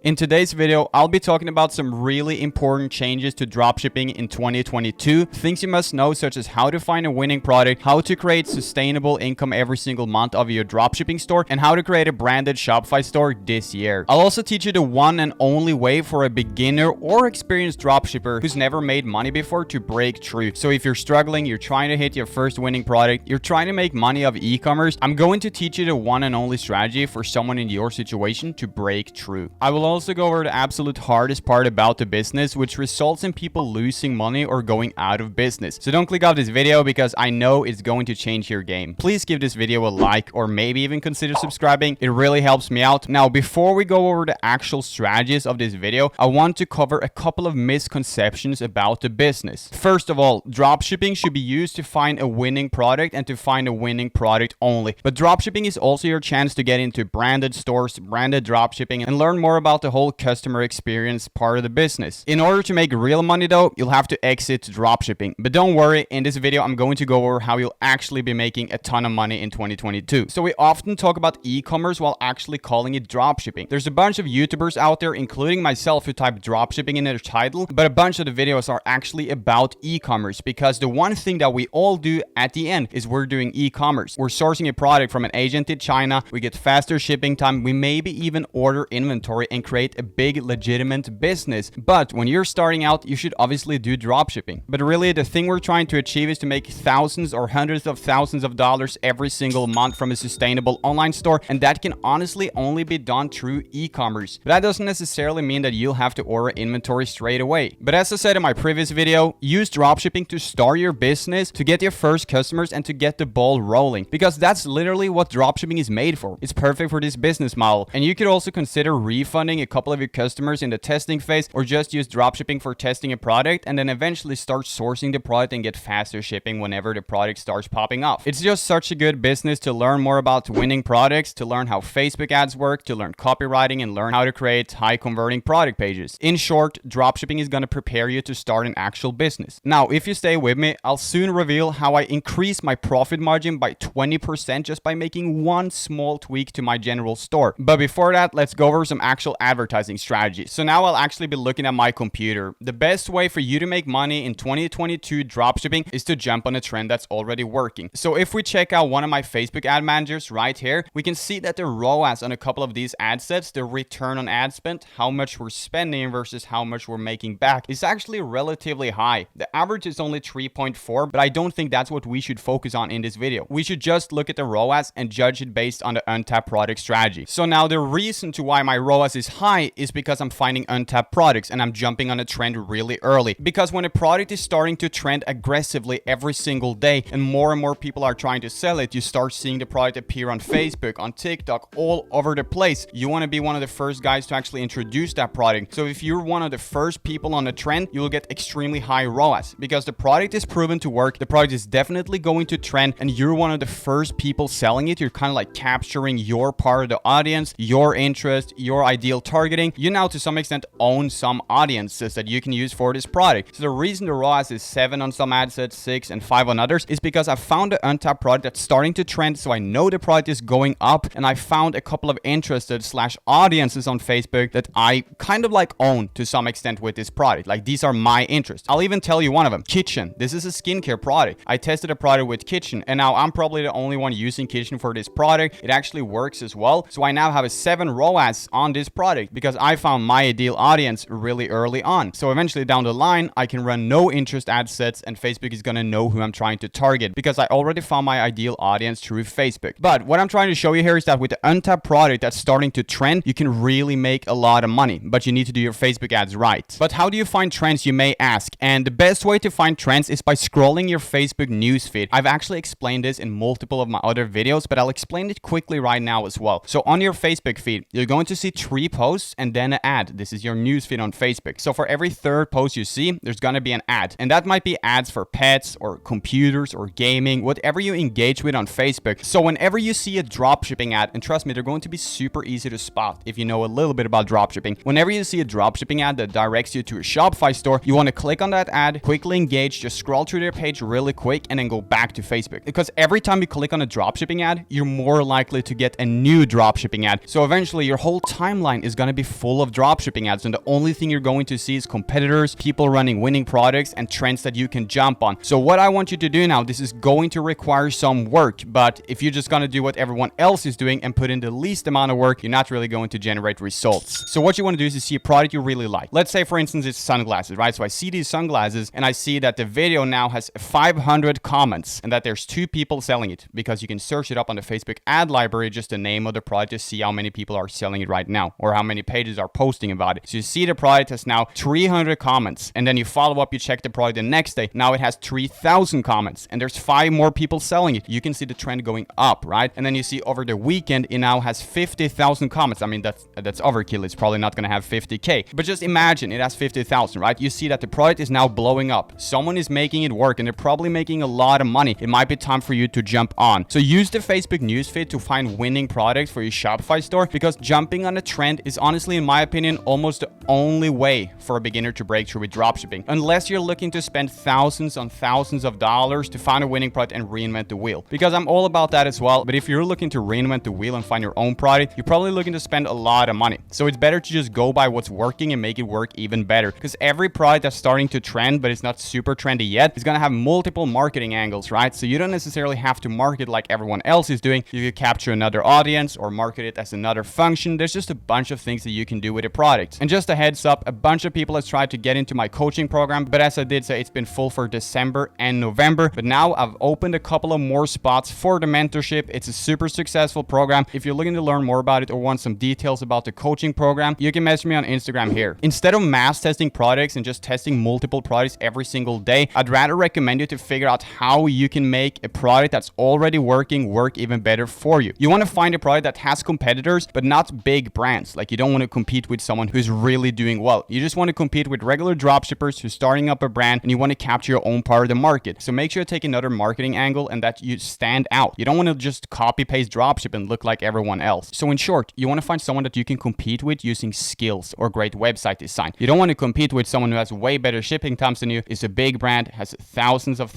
In today's video, I'll be talking about some really important changes to dropshipping in 2022, things you must know such as how to find a winning product, how to create sustainable income every single month of your dropshipping store, and how to create a branded Shopify store this year. I'll also teach you the one and only way for a beginner or experienced dropshipper who's never made money before to break through. So if you're struggling, you're trying to hit your first winning product, you're trying to make money off e-commerce, I'm going to teach you the one and only strategy for someone in your situation to break through. I will also go over the absolute hardest part about the business, which results in people losing money or going out of business. So don't click off this video because I know it's going to change your game. Please give this video a like or maybe even consider subscribing. It really helps me out. Now, before we go over the actual strategies of this video, I want to cover a couple of misconceptions about the business. First of all, dropshipping should be used to find a winning product and to find a winning product only. But dropshipping is also your chance to get into branded stores, branded dropshipping, and learn more about the whole customer experience part of the business. In order to make real money though, you'll have to exit dropshipping. But don't worry, in this video, I'm going to go over how you'll actually be making a ton of money in 2022. So we often talk about e-commerce while actually calling it dropshipping. There's a bunch of YouTubers out there, including myself, who type dropshipping in their title, but a bunch of the videos are actually about e-commerce because the one thing that we all do at the end is we're doing e-commerce. We're sourcing a product from an agent in China, we get faster shipping time, we maybe even order inventory and create a big legitimate business. But when you're starting out, you should obviously do dropshipping. But really, the thing we're trying to achieve is to make thousands or hundreds of thousands of dollars every single month from a sustainable online store, and that can honestly only be done through e-commerce. But that doesn't necessarily mean that you'll have to order inventory straight away. But as I said in my previous video, use dropshipping to start your business, to get your first customers, and to get the ball rolling, because that's literally what dropshipping is made for. It's perfect for this business model. And you could also consider refunding a couple of your customers in the testing phase, or just use dropshipping for testing a product and then eventually start sourcing the product and get faster shipping whenever the product starts popping off. It's just such a good business to learn more about winning products, to learn how Facebook ads work, to learn copywriting, and learn how to create high converting product pages. In short, dropshipping is going to prepare you to start an actual business. Now, if you stay with me, I'll soon reveal how I increased my profit margin by 20% just by making one small tweak to my general store. But before that, let's go over some actual advertising strategies. So now I'll actually be looking at my computer. The best way for you to make money in 2022 dropshipping is to jump on a trend that's already working. So if we check out one of my Facebook ad managers right here, we can see that the ROAS on a couple of these ad sets, the return on ad spend, how much we're spending versus how much we're making back, is actually relatively high. The average is only 3.4, but I don't think that's what we should focus on in this video. We should just look at the ROAS and judge it based on the untapped product strategy. So now the reason to why my ROAS is high is because I'm finding untapped products and I'm jumping on a trend really early. Because when a product is starting to trend aggressively every single day and more people are trying to sell it, you start seeing the product appear on Facebook, on TikTok, all over the place. You want to be one of the first guys to actually introduce that product. So if you're one of the first people on the trend, you will get extremely high ROAS because the product is proven to work, the product is definitely going to trend, and you're one of the first people selling it. You're kind of like capturing your part of the audience, your interest, your ideal targeting. You now to some extent own some audiences that you can use for this product. So the reason the ROAS is 7 on some ad sets, 6 and 5 on others is because I found an untapped product that's starting to trend, so I know the product is going up, and I found a couple of interested / audiences on Facebook that I kind of like own to some extent with this product. Like, these are my interests. I'll even tell you one of them, Kitchen. This is a skincare product. I tested a product with Kitchen, and now I'm probably the only one using Kitchen for this product. It actually works as well. So I now have a 7 ROAS on this product because I found my ideal audience really early on. So eventually down the line, I can run no interest ad sets and Facebook is going to know who I'm trying to target because I already found my ideal audience through Facebook. But what I'm trying to show you here is that with the untapped product that's starting to trend, you can really make a lot of money, but you need to do your Facebook ads right. But how do you find trends, you may ask? And the best way to find trends is by scrolling your Facebook newsfeed. I've actually explained this in multiple of my other videos, but I'll explain it quickly right now as well. So on your Facebook feed, you're going to see 3 posts and then an ad. This is your newsfeed on Facebook. So for every third post you see, there's going to be an ad. And that might be ads for pets or computers or gaming, whatever you engage with on Facebook. So whenever you see a dropshipping ad, and trust me, they're going to be super easy to spot if you know a little bit about dropshipping. Whenever you see a dropshipping ad that directs you to a Shopify store, you want to click on that ad, quickly engage, just scroll through their page really quick, and then go back to Facebook. Because every time you click on a dropshipping ad, you're more likely to get a new dropshipping ad. So eventually your whole timeline is is going to be full of dropshipping ads, and the only thing you're going to see is competitors, people running winning products, and trends that you can jump on. So what I want you to do now, this is going to require some work, but if you're just going to do what everyone else is doing and put in the least amount of work, you're not really going to generate results. So what you want to do is you see a product you really like. Let's say, for instance, it's sunglasses, right? So I see these sunglasses and I see that the video now has 500 comments and that there's 2 people selling it, because you can search it up on the Facebook ad library, just the name of the product, to see how many people are selling it right now or how many pages are posting about it. So you see the product has now 300 comments, and then you follow up, you check the product the next day. Now it has 3,000 comments and there's 5 more people selling it. You can see the trend going up, right? And then you see over the weekend, it now has 50,000 comments. I mean, that's overkill. It's probably not going to have 50K, but just imagine it has 50,000, right? You see that the product is now blowing up. Someone is making it work and they're probably making a lot of money. It might be time for you to jump on. So use the Facebook newsfeed to find winning products for your Shopify store, because jumping on a trend is honestly, in my opinion, almost the only way for a beginner to break through with dropshipping, unless you're looking to spend thousands on thousands of dollars to find a winning product and reinvent the wheel, because I'm all about that as well. But if you're looking to reinvent the wheel and find your own product, you're probably looking to spend a lot of money. So it's better to just go by what's working and make it work even better, because every product that's starting to trend but it's not super trendy yet is going to have multiple marketing angles, right? So you don't necessarily have to market like everyone else is doing. You could capture another audience or market it as another function. There's just a bunch of things that you can do with a product. And just a heads up, a bunch of people have tried to get into my coaching program, but as I did say, it's been full for December and November. But now I've opened a couple of more spots for the mentorship. It's a super successful program. If you're looking to learn more about it or want some details about the coaching program, you can message me on Instagram here. Instead of mass testing products and just testing multiple products every single day, I'd rather recommend you to figure out how you can make a product that's already working work even better for you. You want to find a product that has competitors, but not big brands. Like, you don't want to compete with someone who's really doing well. You just want to compete with regular dropshippers who's starting up a brand, and you want to capture your own part of the market. So make sure you take another marketing angle and that you stand out. You don't want to just copy paste dropship and look like everyone else. So in short, you want to find someone that you can compete with using skills or great website design. You don't want to compete with someone who has way better shipping times than you, is a big brand, has thousands of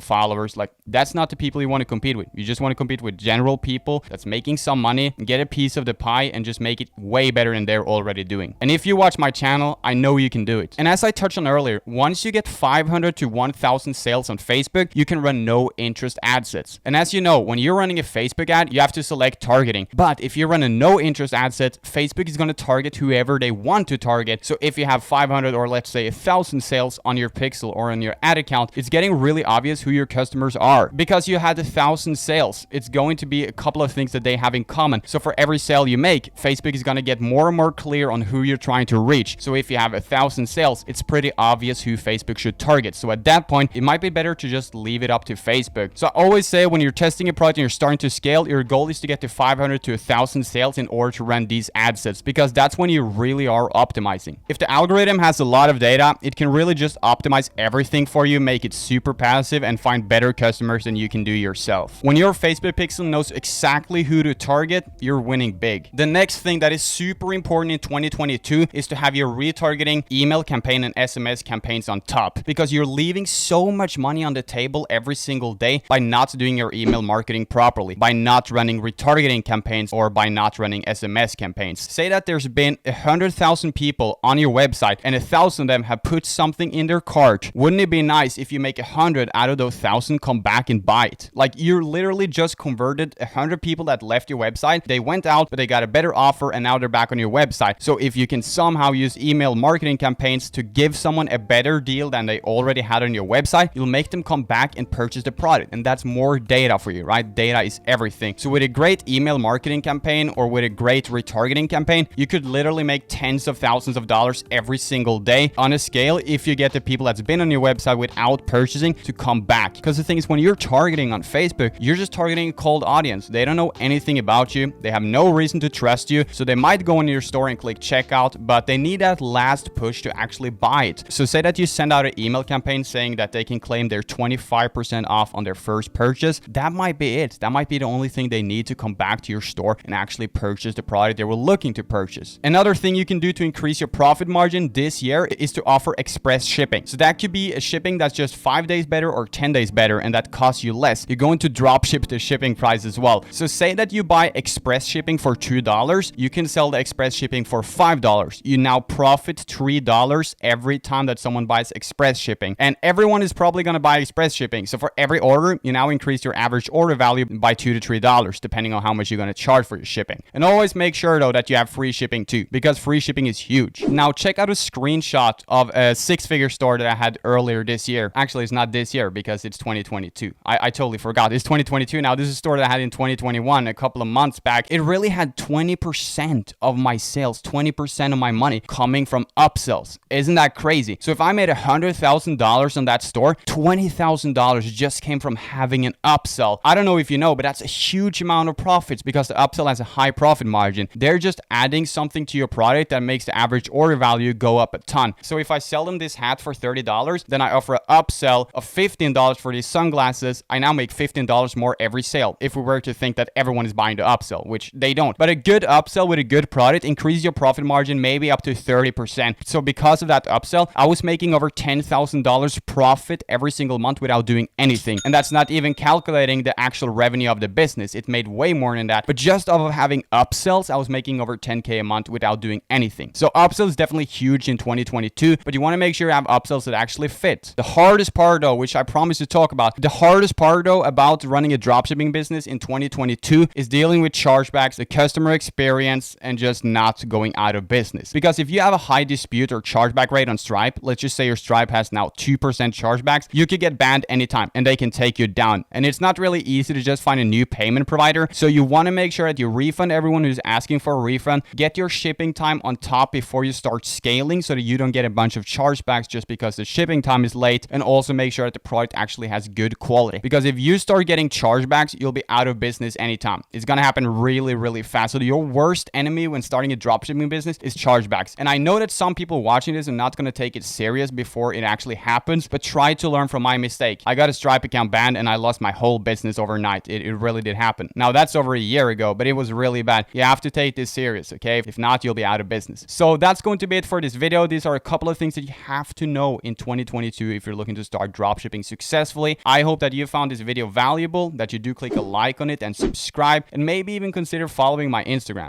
followers. Like, that's not the people you want to compete with. You just want to compete with general people that's making some money, get a piece of the pie, and just make it way better than they're already doing. And if you watch my channel, I know you can do it. And as I touched on earlier, once you get 500 to 1,000 sales on Facebook, you can run no interest ad sets. And as you know, when you're running a Facebook ad, you have to select targeting. But if you run a no interest ad set, Facebook is going to target whoever they want to target. So if you have 500 or let's say 1,000 sales on your pixel or on your ad account, it's getting really obvious who your customers are. Because you had 1,000 sales, it's going to be a couple of things that they have in common. So for every sale you make, Facebook is going to get more and more clear on who you're trying to reach. So if you have 1,000 sales, it's pretty obvious who Facebook should target. So at that point, it might be better to just leave it up to Facebook. So I always say, when you're testing a product and you're starting to scale, your goal is to get to 500 to 1,000 sales in order to run these ad sets, because that's when you really are optimizing. If the algorithm has a lot of data, it can really just optimize everything for you, make it super passive, and find better customers than you can do yourself. When your Facebook pixel knows exactly who to target, you're winning big. The next thing that is super important in 2022 is to have your retargeting, email campaign, and SMS campaigns on top, because you're leaving so much money on the table every single day by not doing your email marketing properly, by not running retargeting campaigns, or by not running SMS campaigns. Say that there's been 100,000 people on your website and 1,000 of them have put something in their cart. Wouldn't it be nice if you make 100 out of those 1,000 come back and buy it? Like, you're literally just converted 100 people that left your website. They went out, but they got a better offer, and now they're back on your website. So if you can somehow use email marketing campaigns to give someone a better deal than they already had on your website, you'll make them come back and purchase the product. And that's more data for you, right? Data is everything. So with a great email marketing campaign or with a great retargeting campaign, you could literally make tens of thousands of dollars every single day on a scale if you get the people that's been on your website without purchasing to come back. Because the thing is, when you're targeting on Facebook, you're just targeting a cold audience. They don't know anything about you. They have no reason to trust you. So they might go into your store and click checkout, but they need that last push to actually buy it. So say that you send out an email campaign saying that they can claim their 25% off on their first purchase. That might be it. That might be the only thing they need to come back to your store and actually purchase the product they were looking to purchase. Another thing you can do to increase your profit margin this year is to offer express shipping. So that could be a shipping that's just 5 days better or 10 days better, and that costs you less. You're going to drop ship the shipping price as well. So say that you buy express shipping for $2, you can sell the express shipping for $5, you now profit $3 every time that someone buys express shipping. And everyone is probably going to buy express shipping. So for every order, you now increase your average order value by $2 to $3, depending on how much you're going to charge for your shipping. And always make sure though that you have free shipping too, because free shipping is huge. Now check out a screenshot of a six-figure store that I had earlier this year. Actually, it's not this year because it's 2022. I totally forgot. It's 2022 now. This is a store that I had in 2021, a couple of months back. It really had 20% of my sales, 20% of my money coming from upsells. Isn't that crazy? So if I made $100,000 on that store, $20,000 just came from having an upsell. I don't know if you know, but that's a huge amount of profits because the upsell has a high profit margin. They're just adding something to your product that makes the average order value go up a ton. So if I sell them this hat for $30, then I offer an upsell of $15 for these sunglasses. I now make $15 more every sale. If we were to think that everyone is buying the upsell, which they don't. But a good upsell with a good product increases your profit margin maybe up to 30%. So because of that upsell, I was making over $10,000 profit every single month without doing anything. And that's not even calculating the actual revenue of the business. It made way more than that. But just off of having upsells, I was making over 10K a month without doing anything. So upsells is definitely huge in 2022, but you want to make sure you have upsells that actually fit. The hardest part though, which I promise to talk about, the hardest part though about running a dropshipping business in 2022 is dealing with chargebacks, the customer experience, and just not going out of business. Because if you have a high dispute or chargeback rate on Stripe, let's just say your Stripe has now 2% chargebacks, you could get banned anytime and they can take you down. And it's not really easy to just find a new payment provider. So you want to make sure that you refund everyone who's asking for a refund, get your shipping time on top before you start scaling so that you don't get a bunch of chargebacks just because the shipping time is late, and also make sure that the product actually has good quality. Because if you start getting chargebacks, you'll be out of business anytime. It's going to happen really, really fast. So your worst enemy when starting a dropshipping business is chargebacks. And I know that some people watching this are not going to take it serious before it actually happens, but try to learn from my mistake. I got a Stripe account banned and I lost my whole business overnight. It really did happen. Now that's over a year ago, but it was really bad. You have to take this serious, okay? If not, you'll be out of business. So that's going to be it for this video. These are a couple of things that you have to know in 2022 if you're looking to start dropshipping successfully. I hope that you found this video valuable, that you do click a like on it and subscribe, and maybe even consider following my Instagram.